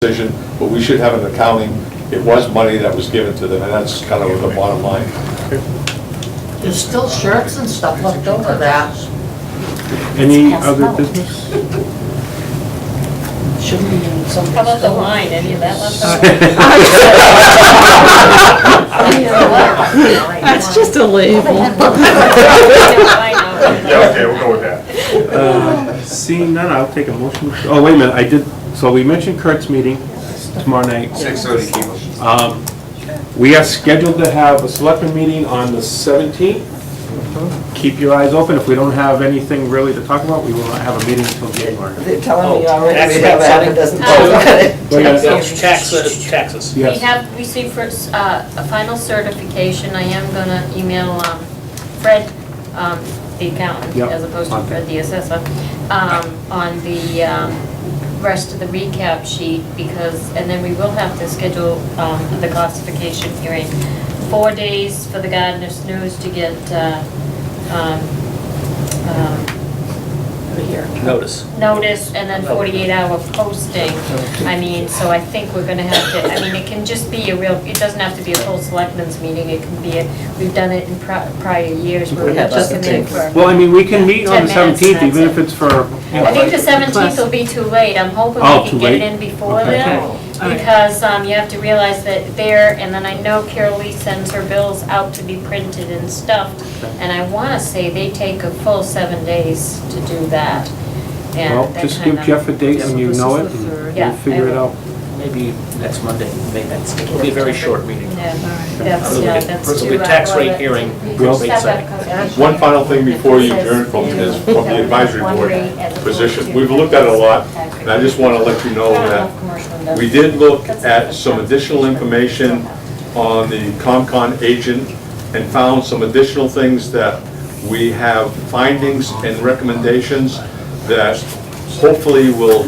decision, but we should have an accounting. It was money that was given to them, and that's kind of the bottom line. There's still shirts and stuff left over that. Any other business? Shouldn't be in some. How about the wine, any of that left over? That's just a label. Yeah, okay, we'll go with that. Seeing none, I'll take a motion. Oh, wait a minute, I did, so we mentioned Kurt's meeting tomorrow night. 6:30, keep it. We are scheduled to have a selectmen meeting on the 17th. Keep your eyes open. If we don't have anything really to talk about, we will not have a meeting until January. They're telling me already we tax have rates. a dozen. Taxes. We Yes. have received first, a final certification. I am gonna email Fred, the accountant, Yep. as opposed to Fred, the assessor, on the rest of the recap sheet, because, and then we will have to schedule the classification hearing. 4 days for the Gardner Snooze to get Notice. notice, and then 48-hour posting. I mean, so I think we're gonna have to, I mean, it can just be a real, it doesn't have to be a full selectmen's meeting, it can be, we've done it in prior years where we have just come in for. Well, I mean, we can meet on the 10 minutes, 17th, that's even it. if it's for. I think the 17th will be too late. I'm hoping Oh, we too can get it late? in before Okay. then. Because you have to realize that there, and then I know Carol Lee sends her bills out to be printed and stuffed. And I want to say they take a full 7 days to do that. And Well, that just kind give of- Jeff a date when you know it, and Yeah, we'll figure I it will. out. Maybe next Monday, it'll be a very short meeting. Yeah, that's It'll too. be a tax rate hearing. Well, Just have that conversation. One final thing before you adjourn from the advisory board position. We've looked at it a lot, and I just want to let you know that we did look at some additional information on the COMCON agent and found some additional things that we have findings and recommendations that hopefully will,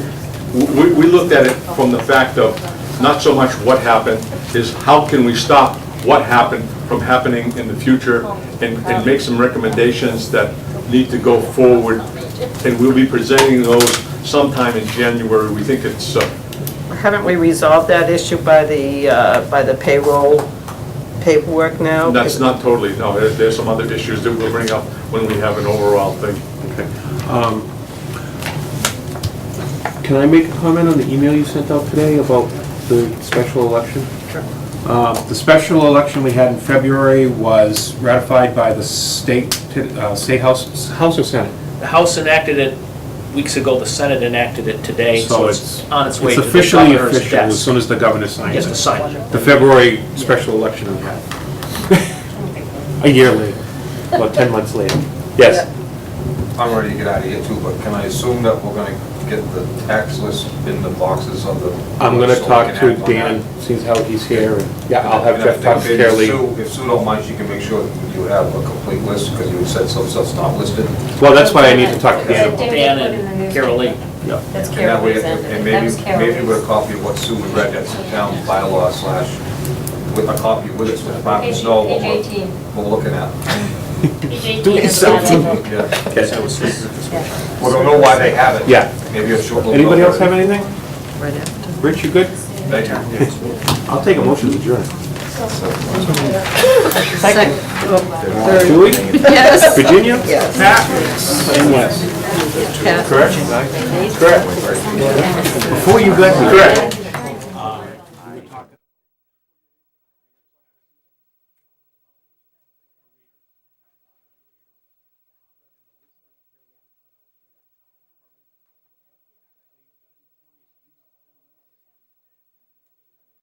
we looked at it from the fact of not so much what happened, is how can we stop what happened from happening in the future and make some recommendations that need to go forward. And we'll be presenting those sometime in January. We think it's Haven't we resolved that issue by the payroll paperwork now? that's not totally, no, there's some other issues that we'll bring up when we have an overall thing. Okay. Can I make a comment on the email you sent out today about the special election? Sure. The special election we had in February was ratified by the state House or Senate? The House enacted it weeks ago, the Senate enacted it today, so it's on its way It's to the officially governor's official as desk. soon as the governor signs Just to it. sign it. The February special election we had. A year later, about 10 months later. Yes. I'm ready to get out of here too, but can I assume that we're gonna get the tax list in the boxes of the... I'm gonna so we talk can to act on Dan, that? sees how he's here, and yeah, I'll have And Jeff talk to maybe Carol Lee. If Sue don't mind, she can make sure that you have a complete list, because you said some stuff's not listed. Well, that's why I need to talk to Dan. Dan and Carol Lee. Yeah. That's And Carol that way, Lee's end of and it. maybe, That's Carol maybe with a Lee's. copy of what Sue read, that's the town bylaw / with a copy with it, so the departments know what Page 18. we're looking at. Page 18 Do is yourself. the bottom. Yeah. Okay. So it's- We don't know why they have it. Yeah. Maybe a short little... Anybody else have anything? Right after. Rich, you good? Thank you. I'll take a motion to adjourn. Second. Julie? Yes. Virginia? Yes. Pat? And yes. Pat. Correct? Correct. Before you got here. Correct.